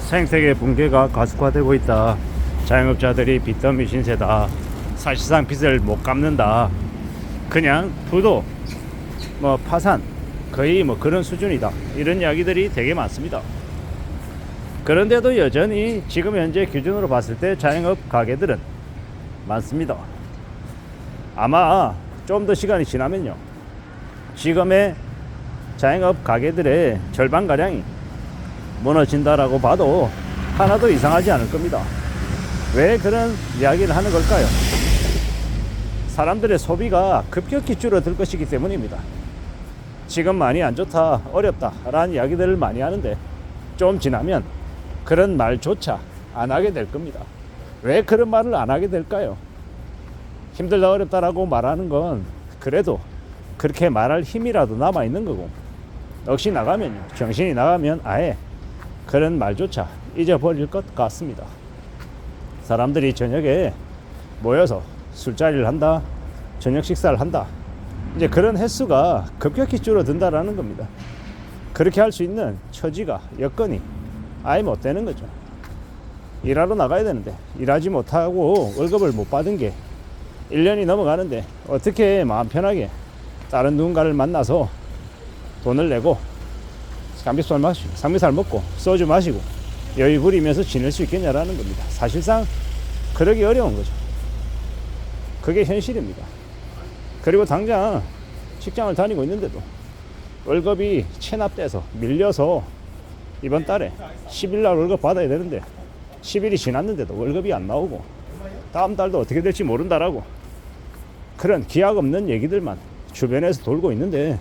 생태계 붕괴가 가속화되고 있다. 자영업자들이 빚더미 신세다. 사실상 빚을 못 갚는다. 그냥 부도 파산 거의 그런 수준이다. 이런 이야기들이 되게 많습니다. 그런데도 여전히 지금 현재 기준으로 봤을 때 자영업 가게들은 많습니다. 아마 좀 더 시간이 지나면요, 지금의 자영업 가게들의 절반가량이 무너진다라고 봐도 하나도 이상하지 않을 겁니다. 왜 그런 이야기를 하는 걸까요? 사람들의 소비가 급격히 줄어들 것이기 때문입니다. 지금 많이 안 좋다, 어렵다 라는 이야기들을 많이 하는데 좀 지나면 그런 말조차 안 하게 될 겁니다. 왜 그런 말을 안 하게 될까요? 힘들다 어렵다라고 말하는 건 그래도 그렇게 말할 힘이라도 남아있는 거고, 역시 나가면요, 정신이 나가면 아예 그런 말조차 잊어버릴 것 같습니다. 사람들이 저녁에 모여서 술자리를 한다, 저녁 식사를 한다, 이제 그런 횟수가 급격히 줄어든다라는 겁니다. 그렇게 할 수 있는 처지가, 여건이 아예 못 되는 거죠. 일하러 나가야 되는데 일하지 못하고 월급을 못 받은 게 1년이 넘어가는데 어떻게 마음 편하게 다른 누군가를 만나서 돈을 내고 삼겹살 먹고 소주 마시고 여유 부리면서 지낼 수 있겠냐라는 겁니다. 사실상 그러기 어려운 거죠. 그게 현실입니다. 그리고 당장 직장을 다니고 있는데도 월급이 체납돼서 밀려서 이번 달에 10일날 월급 받아야 되는데 10일이 지났는데도 월급이 안 나오고 다음 달도 어떻게 될지 모른다라고 그런 기약 없는 얘기들만 주변에서 돌고 있는데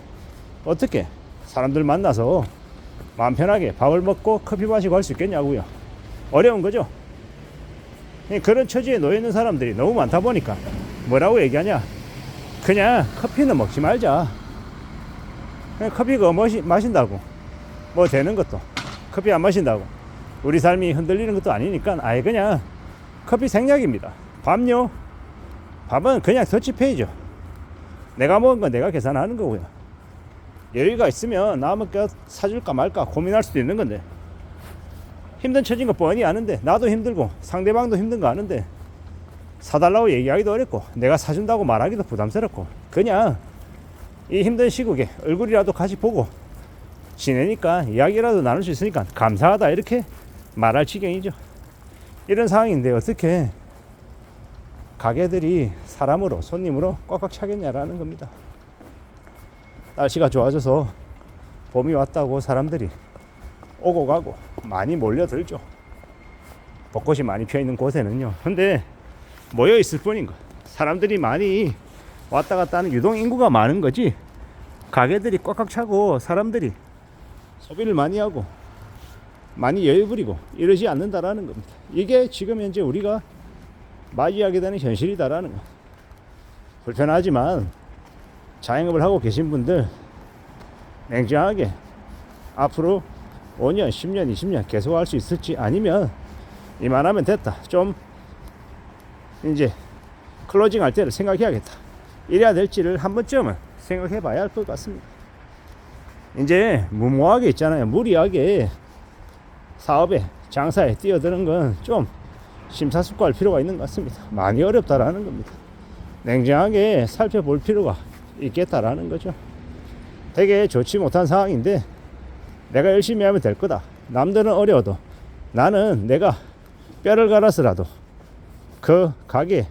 어떻게 사람들 만나서 마음 편하게 밥을 먹고 커피 마시고 할 수 있겠냐고요. 어려운 거죠. 그런 처지에 놓여 있는 사람들이 너무 많다 보니까 뭐라고 얘기하냐, 그냥 커피는 먹지 말자. 그냥 커피 그거 마신다고 뭐 되는 것도, 커피 안 마신다고 우리 삶이 흔들리는 것도 아니니까 아예 그냥 커피 생략입니다. 밥요, 밥은 그냥 더치페이죠. 내가 먹은 건 내가 계산하는 거고요. 여유가 있으면 남은 것 사줄까 말까 고민할 수도 있는 건데, 힘든 처진 거 뻔히 아는데, 나도 힘들고 상대방도 힘든 거 아는데 사달라고 얘기하기도 어렵고 내가 사준다고 말하기도 부담스럽고, 그냥 이 힘든 시국에 얼굴이라도 같이 보고 지내니까 이야기라도 나눌 수 있으니까 감사하다 이렇게 말할 지경이죠. 이런 상황인데 어떻게 가게들이 사람으로, 손님으로 꽉꽉 차겠냐라는 겁니다. 날씨가 좋아져서 봄이 왔다고 사람들이 오고 가고 많이 몰려들죠. 벚꽃이 많이 피어있는 곳에는요. 근데 모여있을 뿐인 거, 사람들이 많이 왔다 갔다 하는 유동인구가 많은 거지, 가게들이 꽉꽉 차고 사람들이 소비를 많이 하고 많이 여유 부리고 이러지 않는다라는 겁니다. 이게 지금 현재 우리가 맞이하게 되는 현실이다라는 거. 불편하지만 자영업을 하고 계신 분들 냉정하게 앞으로 5년, 10년, 20년 계속 할 수 있을지, 아니면 이만하면 됐다, 좀 이제 클로징 할 때를 생각해야겠다, 이래야 될지를 한 번쯤은 생각해 봐야 할 것 같습니다. 이제 무모하게 있잖아요. 무리하게 사업에, 장사에 뛰어드는 건 좀 심사숙고할 필요가 있는 것 같습니다. 많이 어렵다라는 겁니다. 냉정하게 살펴볼 필요가 있겠다라는 거죠. 되게 좋지 못한 상황인데 내가 열심히 하면 될 거다, 남들은 어려워도 나는 내가 뼈를 갈아서라도 그 가게에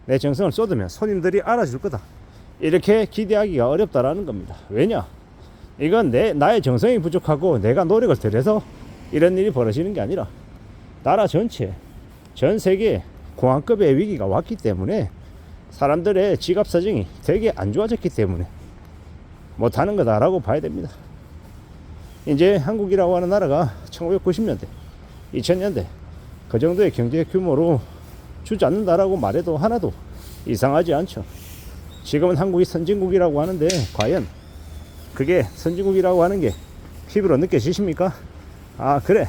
내 정성을 쏟으면 손님들이 알아줄 거다, 이렇게 기대하기가 어렵다라는 겁니다. 왜냐, 이건 나의 정성이 부족하고 내가 노력을 들여서 이런 일이 벌어지는 게 아니라 나라 전체, 전 세계에 공황급의 위기가 왔기 때문에 사람들의 지갑 사정이 되게 안 좋아졌기 때문에 못하는 거다라고 봐야 됩니다. 이제 한국이라고 하는 나라가 1990년대, 2000년대 그 정도의 경제 규모로 주지 않는다라고 말해도 하나도 이상하지 않죠. 지금은 한국이 선진국이라고 하는데 과연 그게 선진국이라고 하는 게 피부로 느껴지십니까? 아, 그래,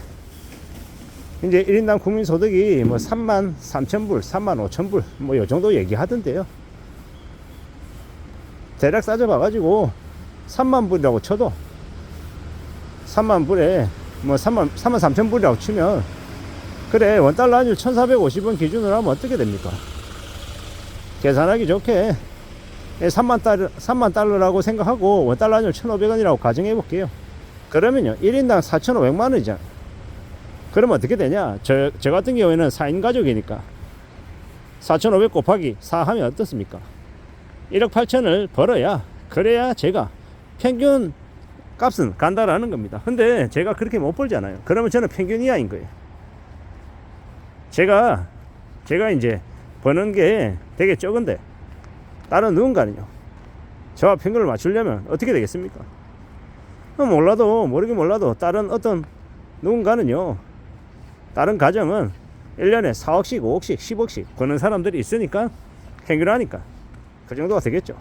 이제 1인당 국민소득이 3만 3천 불, 3만 5천 불 이 정도 얘기하던데요. 대략 따져봐가지고 3만 불이라고 쳐도 3만 불에 뭐 33,000불이라고 치면, 그래 원달러 환율 1450원 기준으로 하면 어떻게 됩니까? 계산하기 좋게 3만 달러라고 생각하고 원달러 환율 1,500원이라고 가정해 볼게요. 그러면요 1인당 4,500만 원이잖아. 그러면 어떻게 되냐? 저 같은 경우에는 4인 가족이니까 4,500 곱하기 4 하면 어떻습니까? 1억 8천을 벌어야, 그래야 제가 평균 값은 간다라는 겁니다. 근데 제가 그렇게 못 벌잖아요. 그러면 저는 평균 이하인 거예요. 제가 이제 버는 게 되게 적은데 다른 누군가는요 저와 평균을 맞추려면 어떻게 되겠습니까? 모르긴 몰라도 다른 어떤 누군가는요, 다른 가정은 1년에 4억씩 5억씩 10억씩 버는 사람들이 있으니까 평균하니까 그 정도가 되겠죠.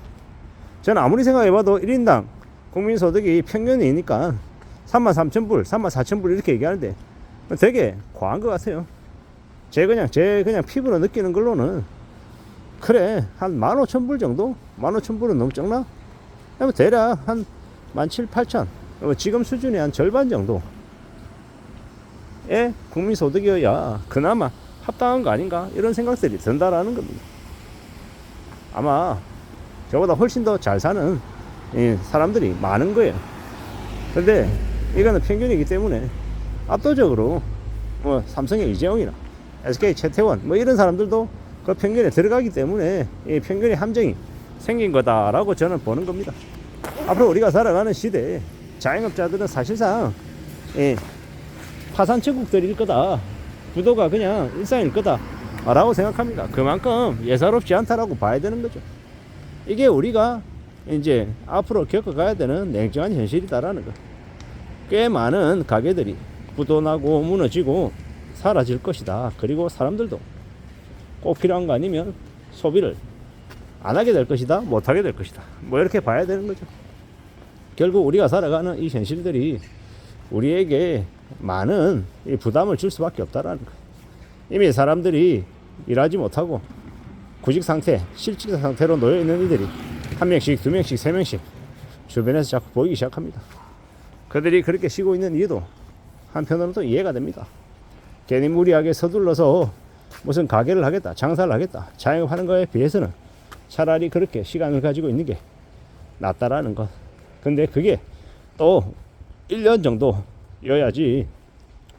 저는 아무리 생각해봐도 1인당 국민소득이 평균이니까 33,000불 34,000불 이렇게 얘기하는데 되게 과한 것 같아요. 제 그냥 피부로 느끼는 걸로는 그래 한 15,000불 정도? 15,000불은 너무 적나? 그러면 대략 한 17,000, 8,000, 지금 수준의 한 절반 정도의 국민소득이어야 그나마 합당한 거 아닌가, 이런 생각들이 든다라는 겁니다. 아마 저보다 훨씬 더 잘 사는 사람들이 많은 거예요. 근데 이거는 평균이기 때문에 압도적으로 뭐 삼성의 이재용이나 SK 최태원 뭐 이런 사람들도 그 평균에 들어가기 때문에 이 평균의 함정이 생긴 거다라고 저는 보는 겁니다. 앞으로 우리가 살아가는 시대에 자영업자들은 사실상 파산천국들일 거다, 부도가 그냥 일상일 거다 라고 생각합니다. 그만큼 예사롭지 않다라고 봐야 되는 거죠. 이게 우리가 이제 앞으로 겪어가야 되는 냉정한 현실이다라는 거. 꽤 많은 가게들이 부도나고 무너지고 사라질 것이다. 그리고 사람들도 꼭 필요한 거 아니면 소비를 안 하게 될 것이다, 못 하게 될 것이다, 뭐 이렇게 봐야 되는 거죠. 결국 우리가 살아가는 이 현실들이 우리에게 많은 이 부담을 줄 수밖에 없다라는 거. 이미 사람들이 일하지 못하고 구직 상태, 실직 상태로 놓여 있는 이들이 한 명씩, 두 명씩, 세 명씩 주변에서 자꾸 보이기 시작합니다. 그들이 그렇게 쉬고 있는 이유도 한편으로는 또 이해가 됩니다. 괜히 무리하게 서둘러서 무슨 가게를 하겠다, 장사를 하겠다, 자영업하는 거에 비해서는 차라리 그렇게 시간을 가지고 있는 게 낫다라는 것. 근데 그게 또 1년 정도여야지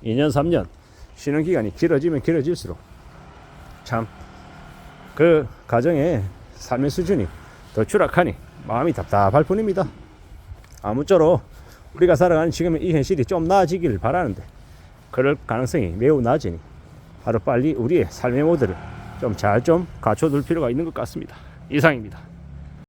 2년, 3년 쉬는 기간이 길어지면 길어질수록 참 그 가정의 삶의 수준이 더 추락하니 마음이 답답할 뿐입니다. 아무쪼록 우리가 살아가는 지금의 이 현실이 좀 나아지기를 바라는데 그럴 가능성이 매우 낮으니 하루빨리 우리의 삶의 모델을 좀 잘 갖춰둘 필요가 있는 것 같습니다. 이상입니다.